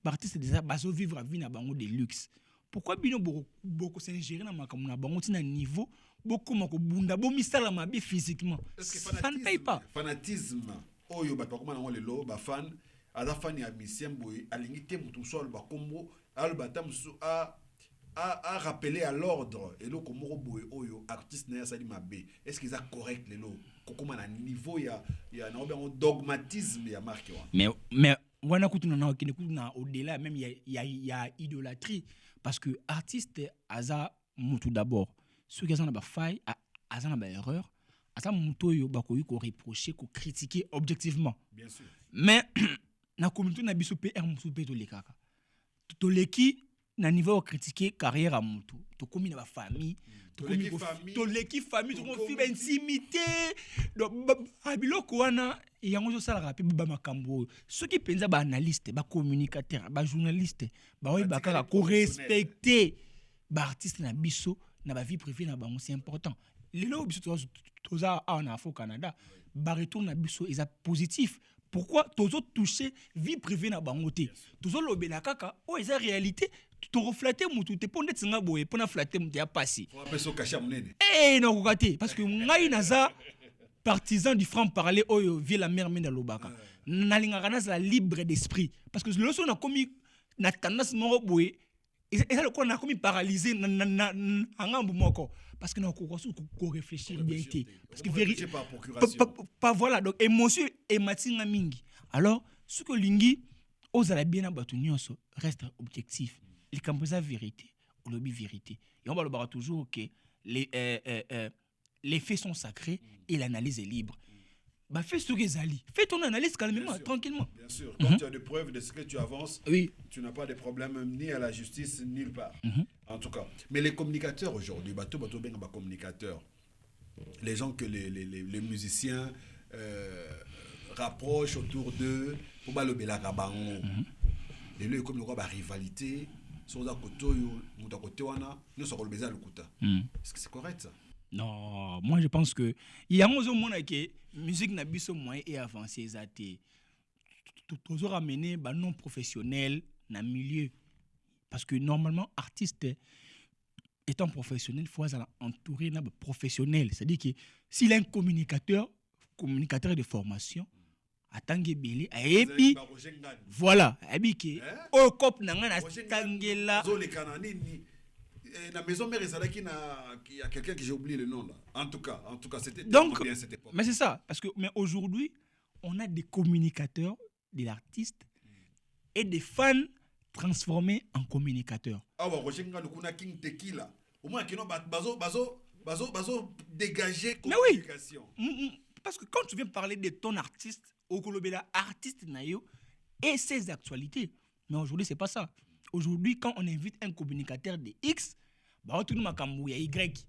L'artiste déjà bazo vivre la vie na bango de luxe. Pourquoi bino beaucoup s'ingérer na makamuna bango tina niveau beaucoup mako bunda bo misala mabi physiquement? Ça ne paye pas. Fanatisme. Oyo ba kokoma na lelo ba fan ada fan ya misiem boy alingite mutu sol ba kombo alba tamsu a rappeler à l'ordre et le komoro boy oyo artiste na sali mabe. Est-ce qu'ils a correct lelo kokoma na niveau ya na oben dogmatisme ya marque wa. Mais wana kutuna na kutuna au-delà même il y a idolâtrie parce que artiste aza mutu d'abord ceux qui ont ba faille aza ba erreur aza mutu yo ba ko reprocher ko critiquer objectivement. Bien sûr. Mais na communauté na biso PR mutu pe to lekaka to leki na niveau critiquer carrière à mutu to komi na ba famille to leki famille to komi ba intimité donc abiloko wana yango zo sala rapide ba makambo ceux qui penza ba analyste ba communicateur ba journaliste ba oyi ba kaka ko respecter ba artiste na biso na ba vie privée na bango c'est important lelo biso toza en Afro Canada ba retour na biso est positif. Pourquoi tozo toucher vie privée na bango te tozo lobela kaka o eza réalité to refléter mutu te ponde tsinga boye pona flatter mutu ya passé on appelle ça cacher munene non kokate parce que ngai naza partisan du franc-parler oyo vie la mère mena lobaka nalingaka nazala libre d'esprit parce que lorsque on a commis na tendance moko boye et ça le quoi on a commis paralysé na ngambu moko parce que na ko réfléchir bien té parce que vérité pas voilà donc émotion et matinga mingi alors ce que lingi ozala bien na batu nyonso reste objectif il campe sa vérité ou lobby vérité et on va le voir toujours que les faits sont sacrés et l'analyse est libre. Bah, fais ce que Zali. Fais ton analyse calmement, tranquillement. Bien sûr. Quand tu as des preuves de ce que tu avances, oui. Tu n'as pas de problème ni à la justice, nulle part. En tout cas. Mais les communicateurs aujourd'hui, communicateurs, les gens que les musiciens rapprochent autour d'eux, pour le Belakabango, les lieux comme le rivalité, est-ce que c'est correct ça? Non, moi je pense que il y a un moment que musique n'a pas moyen et avancé zate toujours ramener bah non professionnel dans le milieu parce que normalement artiste étant professionnel faut être entouré d'un professionnel, c'est-à-dire que s'il est un communicateur de formation atange belé et puis voilà et puis que au cop nanga tangela la maison mère il y a quelqu'un que j'ai oublié le nom là. En tout cas, c'était donc bien cette époque. Mais c'est ça parce que mais aujourd'hui, on a des communicateurs de l'artiste et des fans transformés en communicateurs. Ah ouais, Roger Nga Lukuna King Tequila. Au moins qu'il bazo dégager communication. Mais oui. Parce que quand tu viens parler de ton artiste, au Kolobela artiste nayo et ses actualités. Mais aujourd'hui, c'est pas ça. Aujourd'hui, quand on invite un communicateur de X, bah tout le monde a Y.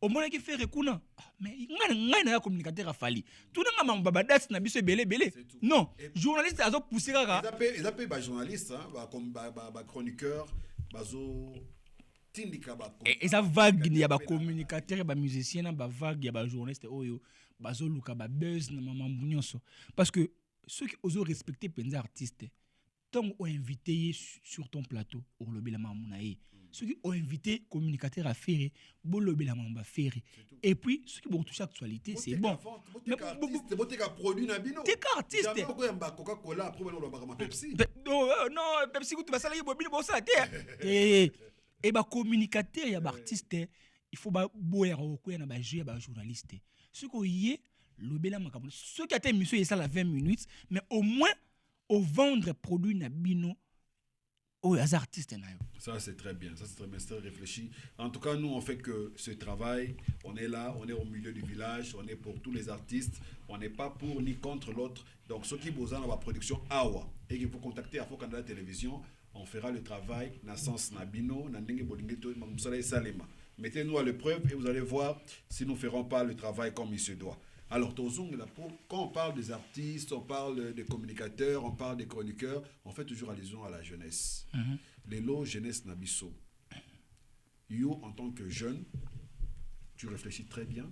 Au moins qui fait rekuna. Mais il y a un communicateur à Fali. Tout le monde a babadas na biso belé. Non, journaliste a poussé kaka. Ils appellent ba journaliste comme ba chroniqueur, bazo tindika ba. Et ça vague il y a ba communicateur, ba musicien, ba vague il y a ba journaliste oyo, bazo luka ba buzz na maman nyonso. Parce que ceux qui osent respecter les artistes tant on invité sur ton plateau au lobby la mamounaï ceux qui ont invité communicateurs à faire bon lobby la mamba faire et puis ceux qui vont toucher l'actualité c'est bon mais t'es produit nabino t'es artiste jamais quoi mba Coca-Cola après on va ma Pepsi non Pepsi tu vas salayer bobine bon ça et ba communicateur ya ba artiste il faut ba boya ko na ba jouer ba journaliste ceux qui y est lobby la mamba ceux qui attendent monsieur ça la 20 minutes mais au moins au vendre produit nabino aux artistes. Ça c'est très bien, c'est très réfléchi. En tout cas, nous on fait que ce travail, on est là, on est au milieu du village, on est pour tous les artistes, on n'est pas pour ni contre l'autre. Donc ceux qui besoin dans la production Awa et qu'il faut contacter à Faux Canada Télévision, on fera le travail dans sens nabino, dans ndenge bolingeto mamsala salema. Mettez-nous à l'épreuve et vous allez voir si nous ne ferons pas le travail comme il se doit. Alors, quand on parle des artistes, on parle des communicateurs, on parle des chroniqueurs, on fait toujours allusion à la jeunesse. Les lots jeunesse nabiso. Yo, en tant que jeune, tu réfléchis très bien.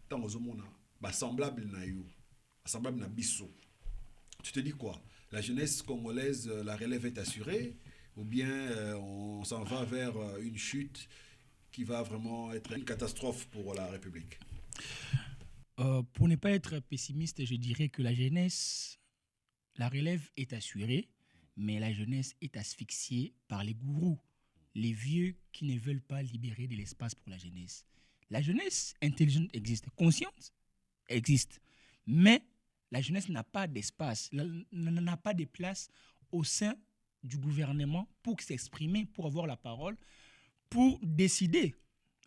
Tant aux hommes, semblable na yo, semblable na biso. Tu te dis quoi? La jeunesse congolaise, la relève est assurée, ou bien on s'en va vers une chute qui va vraiment être une catastrophe pour la République? Pour ne pas être pessimiste, je dirais que la jeunesse, la relève est assurée, mais la jeunesse est asphyxiée par les gourous, les vieux qui ne veulent pas libérer de l'espace pour la jeunesse. La jeunesse intelligente existe, consciente existe, mais la jeunesse n'a pas d'espace, n'a pas de place au sein du gouvernement pour s'exprimer, pour avoir la parole, pour décider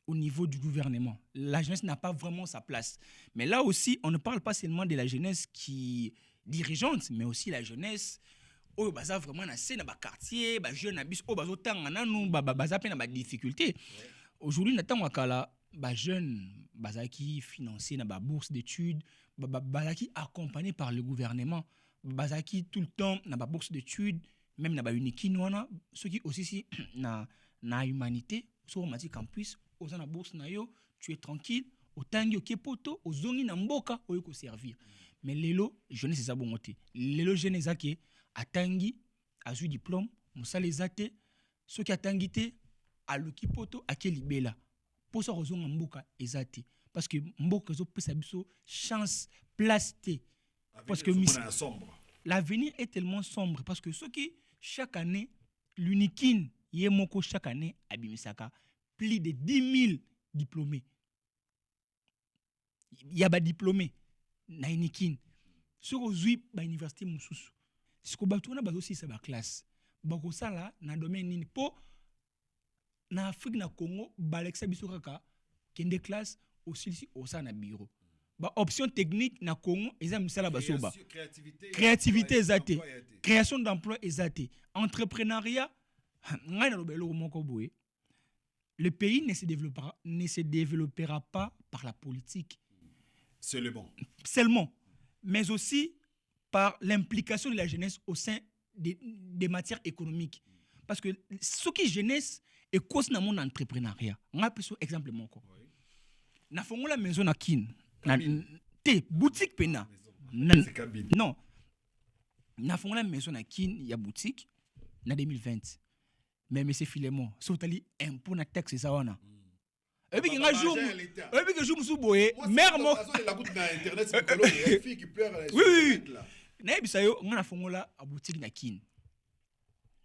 au niveau du gouvernement. La jeunesse n'a pas vraiment sa place. Mais là aussi, on ne parle pas seulement de la jeunesse qui dirigeante, mais aussi la jeunesse où baza vraiment na scène ba quartier, ba jeune abis o bazo tangana nous baza pe na ba difficulté. Aujourd'hui, natang wakala ba jeune bazaki financé na ba bourse d'études, bazaki accompagné par le gouvernement, bazaki tout le temps na ba bourse d'études, même na ba unikin wana, ceux qui aussi si na humanité, sur mati campus aux na bourse na yo, tu es tranquille, au tangi au kepoto, au zongi na mboka, au yoko servir. Mais lelo, jeunesse c'est ça bon côté. Lelo jeunesse qui a tangi, a eu diplôme, moussa les athées, ceux qui a tangi te, a le kipoto, a qui libéla. Pour ça, aux zongi mboka, ezate. parce que mboka ezopesa biso chance place te parce que l'avenir est tellement sombre parce que ceux qui chaque année l'unikin yemoko chaque année abimisaka plus de 10 000 diplômés. Il y a des diplômés na unikin sur ozui ba université mususu siko batu na bazo sisa ba classe bako sala na domaine nini po na Afrique na Congo baleksa biso kaka kende classe aussi au sa na bureau ba option technique na Congo eza misala basoba créativité ezate création d'emploi ezate entrepreneuriat ngai na lobelo moko boye le pays ne se développera pas par la politique seulement mais aussi par l'implication de la jeunesse au sein des matières économiques parce que ce qui jeunesse et cause na mon entrepreneuriat on a pris exemple moko na fongola maison na kin na te boutique pena non na fongola maison na kin ya boutique na 2020 mais monsieur Filemon sotali impôt na taxe ça wana et puis un jour musu boye mère mo la goutte na internet c'est colo une fille qui pleure oui na bisa yo ngana fongola a boutique na kin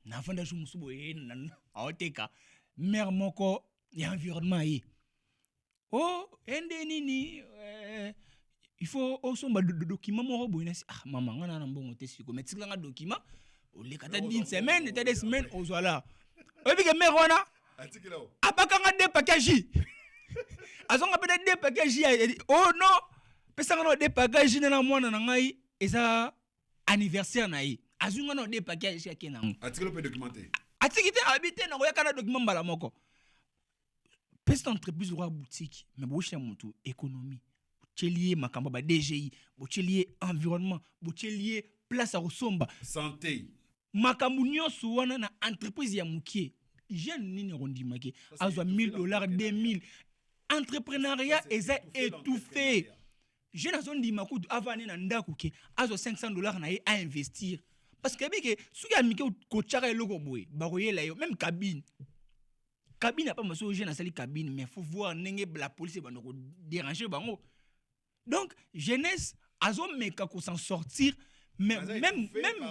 na vanda jour musu boye na aoteka mère moko ya environnement yi oh ende nini il faut osomba document moko boye ah maman ngana na mbongo te siko mais tikanga document o le kata d'une semaine te des semaines au voilà et puis que mère wana abakanga de package azonga pe de package oh non pesanga no de package na mwana na ngai eza anniversaire na yi azunga no de package ya kenango article peut documenter article habité na koya kana document mbala moko petite entreprise roi boutique mais boche mutu économie bochelier makamba ba DGI bochelier environnement bochelier place à Rosomba santé makambu nyonso wana na entreprise ya mukie jeune nini rondimake azwa $1,000 $2,000 entrepreneuriat eza étouffé jeune azondima kudu avane na ndako ke azwa $500 na ye à investir parce que bike suki amike ko tchaka eloko boye bakoyela yo même cabine a pas maso jeune asali cabine mais faut voir ndenge la police va nous déranger bango donc jeunesse azomeka ko s'en sortir mais même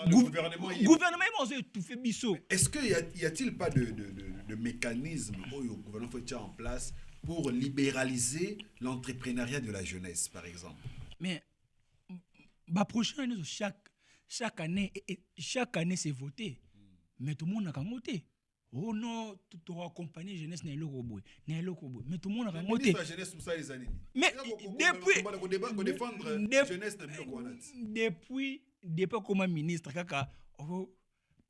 gouvernement ils ont étouffé biso. Est-ce qu'il y a-t-il pas de mécanisme où le gouvernement faut mettre en place pour libéraliser l'entrepreneuriat de la jeunesse par exemple? Mais bah prochaine chaque année c'est voté mais tout le monde n'a qu'à voter. Oh non, tu auras accompagné jeunesse na eloko boy mais tout le monde n'a qu'à voter. La jeunesse tout ça les années. Mais depuis comme ministre kaka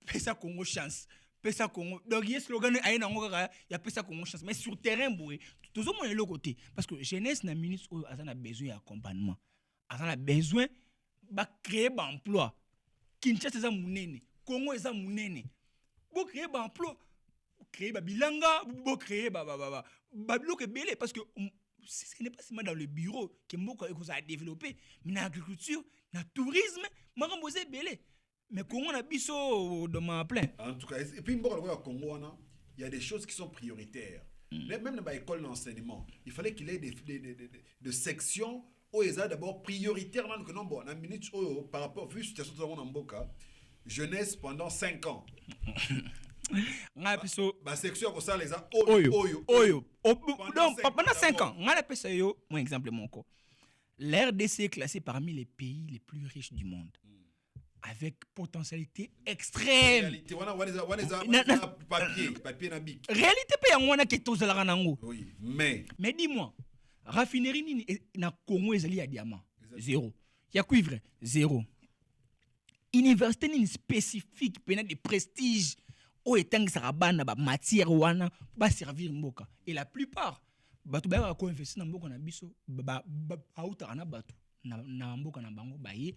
pesa Congo chance pesa Congo donc yes slogan aina ngo kaka ya pesa Congo chance mais sur terrain boy tout le monde est le côté parce que jeunesse na ministre a besoin d'accompagnement a besoin ba créer ba emploi Kinshasa eza munene Congo eza munene bo créer ba emploi créer ba bilanga bo créer ba biloko belé parce que ce n'est pas seulement dans le bureau que Mboko a développé, mais dans l'agriculture, dans le tourisme, Marambosé belé. Mais Congo a biso dans ma plein. En tout cas, et puis Mboko au Congo, il y a des choses qui sont prioritaires. Même dans l'école d'enseignement, il fallait qu'il y ait des sections où ils sont d'abord prioritairement que non bon, en minute par rapport vu situation de Mboka, jeunesse pendant 5 ans. Ba section comme ça les a oyo donc pendant 5 ans on a appelé ça yo mon exemple mon co l'RDC est classé parmi les pays les plus riches du monde avec potentialité extrême réalité papier na bic réalité pe yango wana ke tozala nango oui mais dis-moi raffinerie nini na Congo ezali ya diamant 0 ya cuivre 0 université nini spécifique pena de prestige o etangisaka bana ba matière wana ba servir mboka et la plupart batu ba ko investir na mboka na biso ba auta na batu na mboka na bango ba ye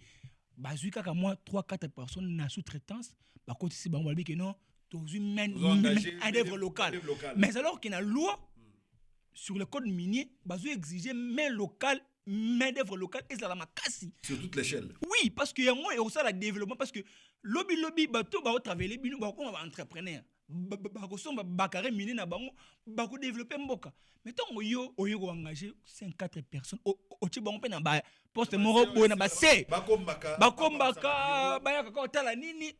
bazui kaka moi 3-4 personnes na sous-traitance ba kotisi bango ba que non tozu main d'œuvre locale mais alors qu'il y a une loi sur le code minier bazu exiger main locale main d'œuvre locale et ça la makasi sur toute l'échelle. Oui, parce que moi et aussi le développement parce que lobby bateau ba travailler bino ba comme entrepreneur bakosomba bakare mine na bango bako développer mboka mais tant oyo ko engager 54 personnes o ti bango pe na ba poste moko boye na ba C bakombaka bayaka ko tala nini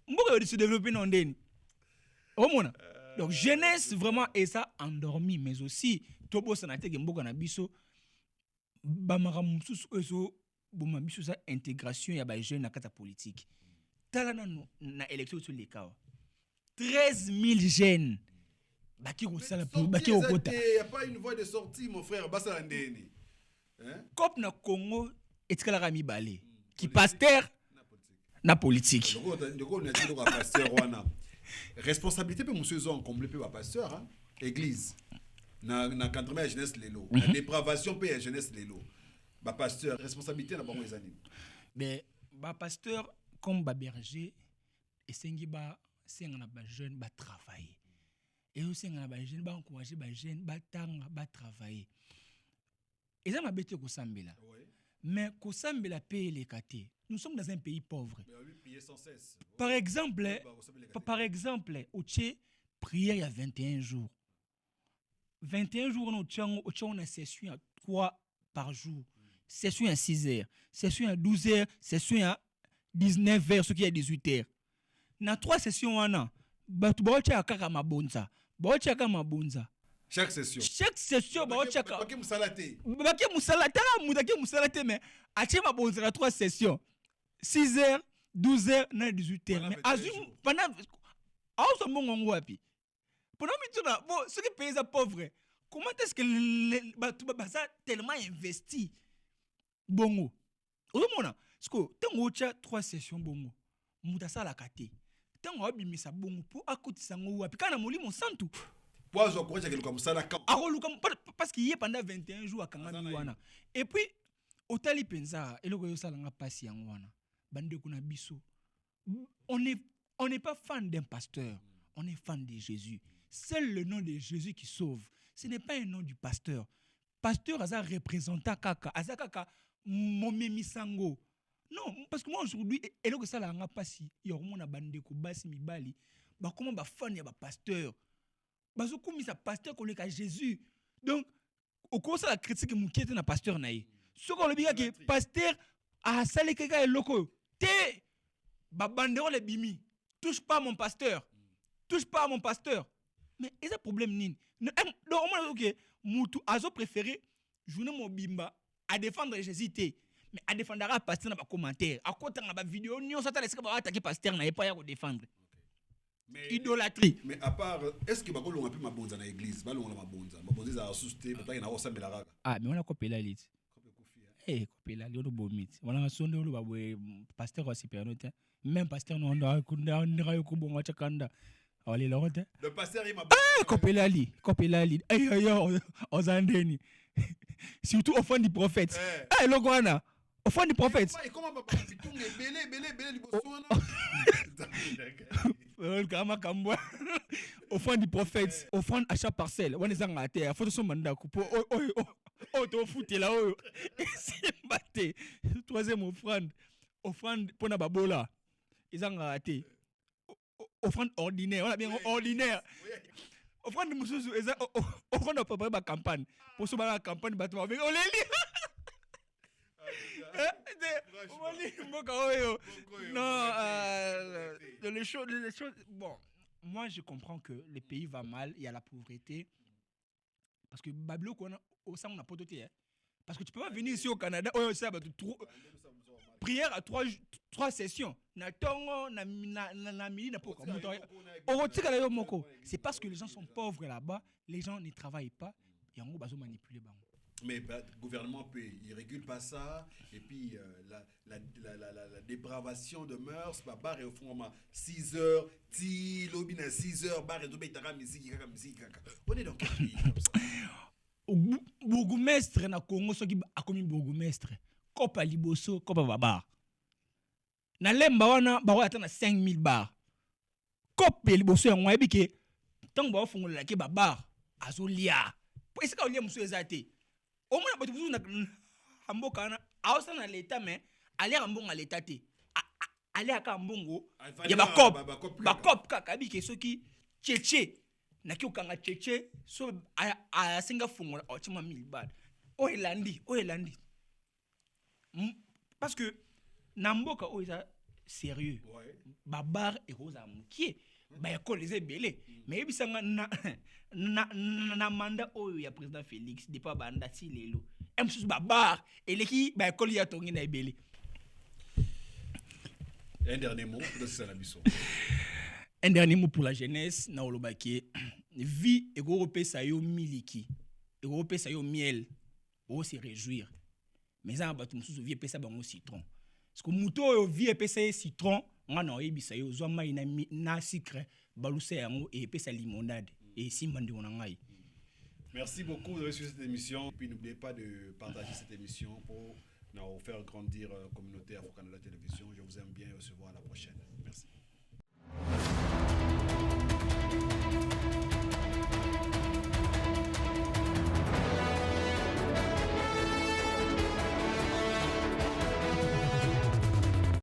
mboka yo se développer non ndeni omona donc jeunesse vraiment et ça endormi mais aussi to bossa na teke mboka na biso ba makamususu eso boma biso sa intégration ya ba jeune na kata politique tala na élection sur les cas 13 000 jeunes. Baki Roussala pour Baki Okota. Il n'y a pas une voie de sortie, mon frère. Bassa Landeni. Cop na Congo et Tkalara Mibale. Qui pasteur na politique. Responsabilité pour monsieur Zon comblé pour pasteur, église. Na cantonnement jeunesse lelo. La dépravation pour jeunesse lelo. Ba pasteur responsabilité na bango ezali. Mais ba pasteur comme ba berger et sengi ba senga ba jeune ba travailler. Et aussi senga ba jeune ba encourager ba jeune ba tanga ba travailler. Et ça m'a bêté ko sambela. Mais ko sambela paye les katé. Nous sommes dans un pays pauvre. Mais lui prier sans cesse. Par exemple, au Tché prière il y a 21 jours. 21 jours au Tché on a session à 3 par jour. Session à 6 heures, session à 12 heures, session à 19 heures, ce qui est 18 heures. Na 3 sessions wana, batu ba ocha kaka mabonza. Ba ocha kaka mabonza. Chaque session ba ocha kaka. Baki musalate. Baki musalate mais ache mabonza na 3 sessions. 6 heures, 12 heures, na 18 heures. Mais azum pendant aoso mongo wapi. Pendant mituna, bon, ceux qui payent ça pauvre. Comment est-ce que batu ba ça tellement investi bongo. Omona, sko tango ocha 3 sessions bongo. Muta sala kate. Tango abimisa bongo po akotisa ngo wapi kana molimo santu. Poazo kocha keluka musala ka. Akoluka parce qu'il y est pendant 21 jours akanga wana. Et puis otali penza eloko yo sala nga pasi yango wana. Bande kuna biso. On n'est pas fan d'un pasteur, on est fan de Jésus. Seul le nom de Jésus qui sauve. Ce n'est pas un nom du pasteur. Pasteur aza représentant kaka, aza kaka momemisango. Non, parce que moi aujourd'hui, et là que ça la nga pasi, il y a au moins bande ko basi mibali, ba comment ba fan ya ba pasteur. Ba zo komi sa pasteur ko le ka Jésus. Donc au cours ça la critique mukete na pasteur naï. Ce qu'on le biga que pasteur a salé kaka eloko. Té ba bandero le bimi. Touche pas à mon pasteur. Touche pas à mon pasteur. Mais il y a un problème nin. Donc au moins OK, mutu azo préféré journée mon bimba à défendre Jésus té. Mais à défendre le pasteur dans les commentaires. À côté de la vidéo, nous sommes attaquer le pasteur, n'a pas à défendre. Idolâtrie. Mais à part, est-ce que vous avez ma bonne dans l'église? Ma bonne à assuster, peut-être qu'il y a aussi un ah, mais on a copié la liste. Eh, copié la liste, on a mis. On a sonné le pasteur aussi, même pasteur, on a le pasteur, il m'a copié la liste. Copié la liste. Aïe, on s'en donne. Surtout au fond du prophète. Eh, le Guana. Au fond du prophète. Comment papa au fond du prophète, au fond à chaque parcelle, on est en terre, faut son mandat couper. Oh, to foutre là oh. C'est batté. Troisième offrande pour na babola. Ils ont raté. Offrande ordinaire, on a bien ordinaire. Offrande mususu offrande pour préparer la campagne. Pour se battre la campagne battre avec on les lit. Non, les choses. Bon, moi je comprends que le pays va mal, il y a la pauvreté. Parce que Babylone, au sein, on n'a pas doté. Parce que tu peux pas venir ici au Canada, prière à 3 sessions. C'est parce que les gens sont pauvres là-bas, les gens ne travaillent pas, et en gros, ils ont manipulé. Mais le gouvernement il régule pas ça. Et puis la dépravation de mœurs, bar et au fond 6 heures, ti lobby 6 heures, bar et tout betara musique. On est dans quel pays comme ça? Bourgmestre na Congo soki akomi bourgmestre. Kopa liboso, kopa baba. Na lemba wana ba wa atana 5000 bar. Kopa liboso ya ngwa ebike. Tango ba fungola ke baba azolia. Po esika olia muso ezate. Au moins, vous avez un bon canard. Aosan à l'état, mais aller en bon à l'état. Aller à Kambongo. Il y a un cop. Kakabi qui est ce qui tchétché naki okanga tchétché so asenga fungola otima 1000 bad oyelandi parce que na mboka oyo eza sérieux babar ekozala mokie baekole eza ebele mais yebisanga na mandat oyo ya président Félix depuis banda ti lelo mosusu babar eleki baekole ya tongi na ebele. Un dernier mot pour Sanabiso. Un dernier mot pour la jeunesse na olobaki vie ekopesa yo miliki ekopesa yo miel o se réjouir mais ça ba tout mususu vie pesa bango citron parce que muto oyo vie pesa citron ngana oyebisa yo zwa mai na sucre balusa yango et pesa limonade et simbandi on ngai. Merci beaucoup de suivre cette émission et puis n'oubliez pas de partager cette émission pour nous faire grandir la communauté Afro-Canada Télévision. Je vous aime bien et on se voit à la prochaine.